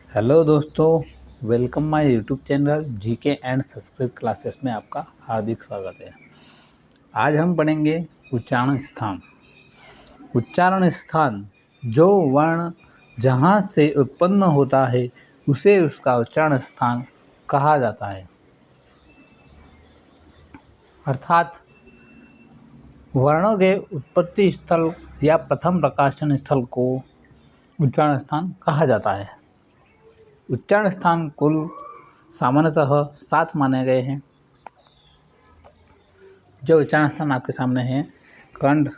Hello दोस्तों, welcome my YouTube channel GK and Sanskrit classes में आपका हार्दिक स्वागत है। आज हम पढ़ेंगे उच्चारण स्थान। उच्चारण स्थान जो वर्ण जहाँ से उत्पन्न होता है उसे उसका उच्चारण स्थान कहा जाता है। अर्थात वर्णों के उत्पत्ति स्थल या प्रथम प्रकाशन स्थल को उच्चारण स्थान कहा जाता है। उच्चारण स्थान कुल सामान्यतः 7 माने गए हैं। जो उच्चारण स्थान आपके सामने हैं: कंठ,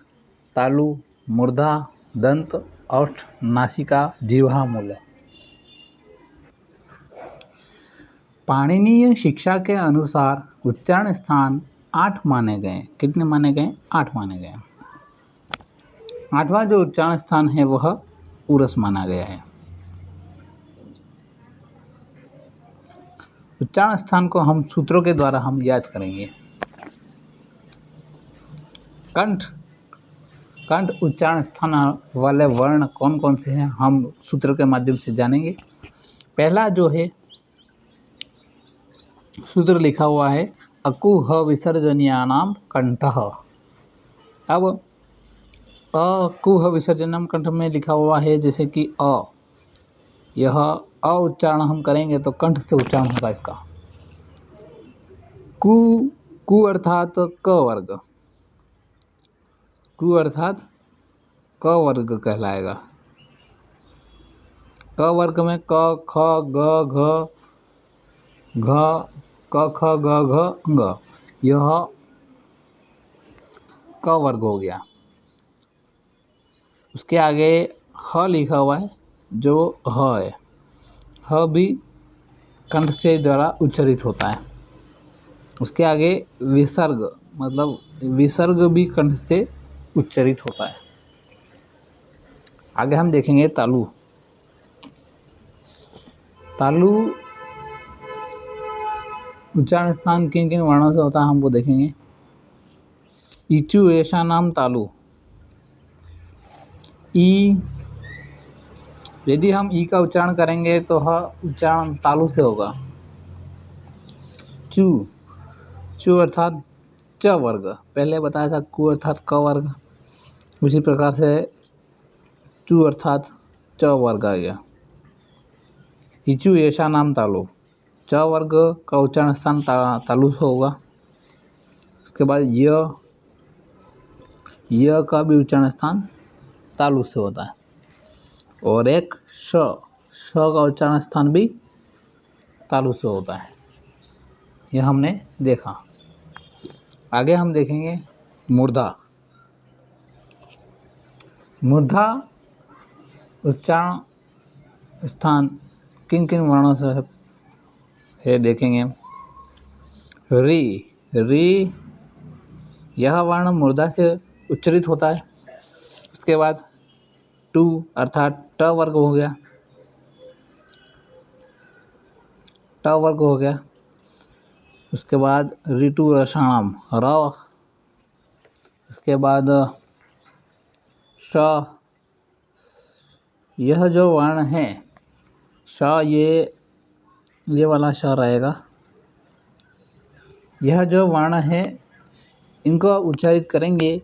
तालु, मूर्धा, दंत, ओष्ठ, नासिका, जिह्वा, मूल। पाणिनीय शिक्षा के अनुसार उच्चारण स्थान 8 माने गए। कितने माने गए? 8 माने गए। 8वां जो उच्चारण स्थान है वह उरस माना गया है। उच्चारण स्थान को हम सूत्रों के द्वारा हम याद करेंगे। कंठ उच्चारण स्थान वाले वर्ण कौन कौन से हैं हम सूत्र के माध्यम से जानेंगे। पहला जो है सूत्र लिखा हुआ है अकुह विसर्जनीयानाम कंठः। अब अकुह विसर्जनम कंठ में लिखा हुआ है जैसे कि यह उच्चारण हम करेंगे तो कंठ से उच्चारण होगा इसका। कु अर्थात क वर्ग, कु अर्थात क वर्ग कहलाएगा। क वर्ग में क ख ग घ घ क ख ग घ ङ, यह क वर्ग हो गया। उसके आगे ह लिखा हुआ है जो ह है। ह भी कंठ से द्वारा उच्चारित होता है। उसके आगे विसर्ग मतलब विसर्ग भी कंठ से उच्चारित होता है। आगे हम देखेंगे तालु। तालु उच्चारण स्थान किन किन वर्णों से होता है हम वो देखेंगे। इचु ऐसा नाम तालु। ई, यदि हम ई का उच्चारण करेंगे तो उच्चारण तालु से होगा। चु अर्थात च वर्ग, पहले बताया था कु अर्थात क वर्ग, उसी प्रकार से चु अर्थात च वर्ग आ गया। इचु ऐसा नाम तालु, च वर्ग का उच्चारण स्थान तालु से होगा। उसके बाद य का भी उच्चारण स्थान तालु से होता है। और एक श का उच्चारण स्थान भी तालु से होता है। यह हमने देखा। आगे हम देखेंगे मूर्धा। मूर्धा उच्चारण स्थान किन किन वर्णों से है देखेंगे। री, यह वर्ण मूर्धा से उच्चारित होता है। उसके बाद टू अर्थात ट वर्ग हो गया, ट वर्ग हो गया। उसके बाद ऋतु रसाणाम र। उसके बाद श, यह जो वर्ण है श, ये वाला श रहेगा। यह जो वर्ण है इनको उच्चारित करेंगे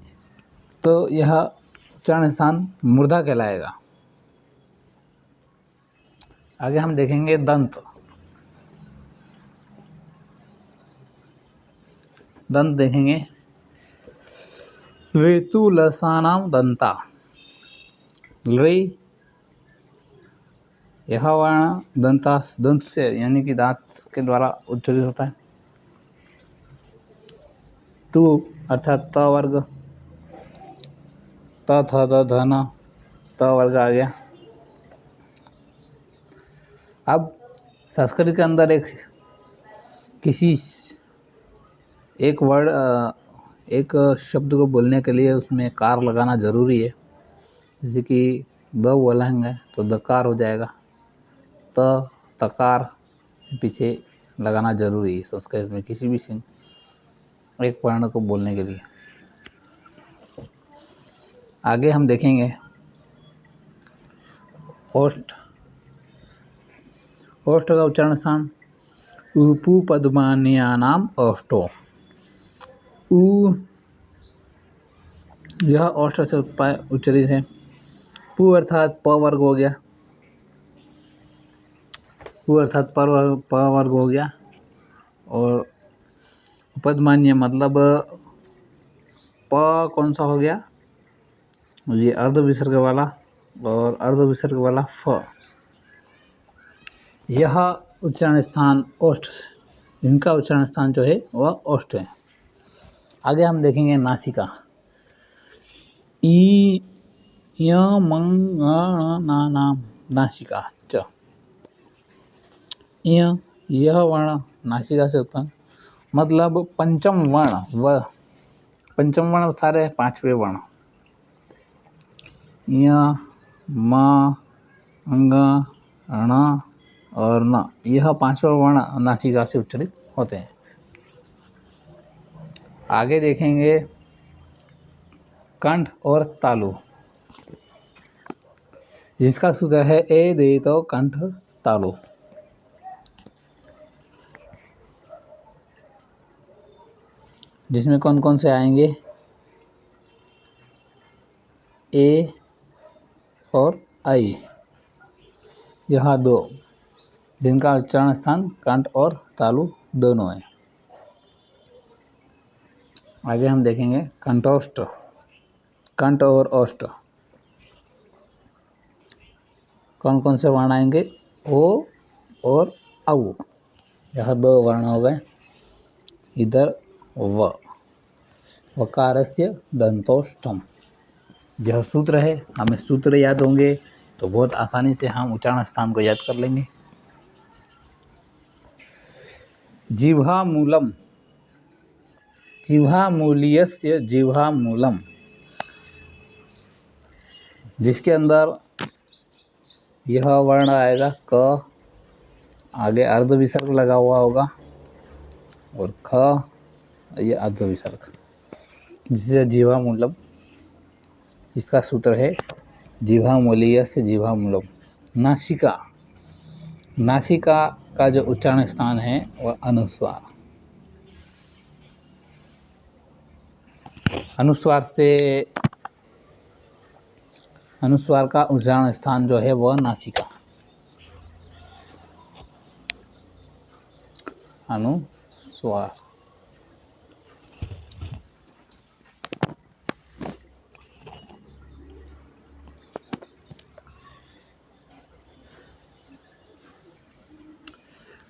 तो यह उच्चारण स्थान मूर्धा कहलाएगा। आगे हम देखेंगे दंत। दंत देखेंगे ऋतु लसानाम दंता। यह वर्ण दंत से यानी कि दांत के द्वारा उच्चारित होता है। तु अर्थात त वर्ग, त थ द ध न, त वर्ग आ गया। अब संस्कृत के अंदर एक शब्द को बोलने के लिए उसमें कार लगाना ज़रूरी है। जैसे कि द बोलेंगे तो दकार हो जाएगा। तकार पीछे लगाना ज़रूरी है संस्कृत में किसी भी एक वर्ण को बोलने के लिए। आगे हम देखेंगे ओष्ठ। ओष्ठ का उच्चारण स्थान उपू पद्मान्यानाम ओष्ठो। उ यह ओष्ठ से उच्चरित है। पु अर्थात प वर्ग हो गया, पु अर्थात प वर्ग हो गया। और उपदमान्य मतलब प कौन सा हो गया, ये अर्ध विसर्ग वाला और अर्ध विसर्ग वाला फ। यह उच्चारण स्थान ओष्ठ, इनका उच्चारण स्थान जो है वह ओष्ठ है। आगे हम देखेंगे नासिका। ई य मंग ना नाम नासिका च। यह वर्ण नासिका से उत्पन्न, मतलब पंचम वर्ण व पंचम वर्ण सारे पांचवें वर्ण य म अंग ण और न, यह पांचवा वर्ण नासिका से उच्चारित होते हैं। आगे देखेंगे कंठ और तालु, जिसका सूत्र है ए दे तो कंठ तालु। जिसमें कौन कौन से आएंगे, ए और आई, यह दो, जिनका उच्चारण स्थान कंठ और तालु दोनों है। आगे हम देखेंगे कंठोष्ठ, कंठ और ओष्ठ, कौन कौन से वर्ण आएंगे, ओ और औ, यह दो वर्ण हो गए। इधर व, वकारस्य दंतोष्ठम, यह सूत्र है। हमें सूत्र याद होंगे तो बहुत आसानी से हम उच्चारण स्थान को याद कर लेंगे। जिह्वा मूलम, जिह्वा मूल्यस्य जिह्वा मूलम, जिसके अंदर यह वर्ण आएगा क, आगे अर्ध विसर्ग लगा हुआ होगा और ख, ये अर्ध विसर्ग, जिसे जिह्वा मूलम, इसका सूत्र है जिह्वा मूल्यस्य जिह्वा मूलम। नासिका, नासिका का जो उच्चारण स्थान है वह अनुस्वार, अनुस्वार से, अनुस्वार का उच्चारण स्थान जो है वह नासिका, अनुस्वार।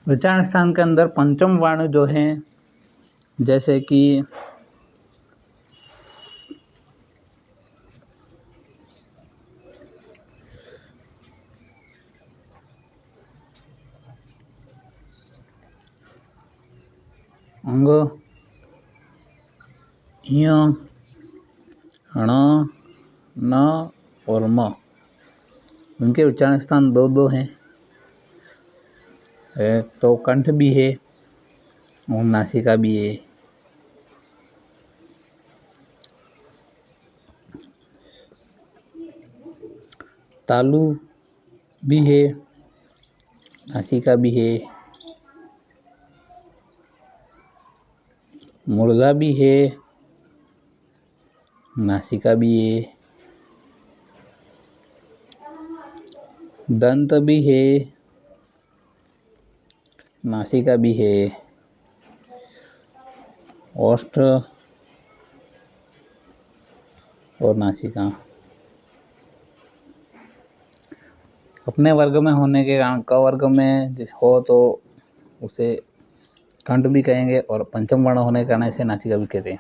उच्चारण स्थान के अंदर पंचम वर्ण जो हैं, जैसे कि अंग, य, ण, न और म, उनके उच्चारण स्थान दो दो हैं। तो कंठ भी है और नासिका भी है। तालु भी है, नासिका भी है, मूर्धा भी है, नासिका भी है, दंत भी है, नासिका भी है, ओष्ठ और नासिका। अपने वर्ग में होने के कारण क वर्ग में हो तो उसे कंठ भी कहेंगे और पंचम वर्ण होने के कारण इसे नासिका भी कहते हैं।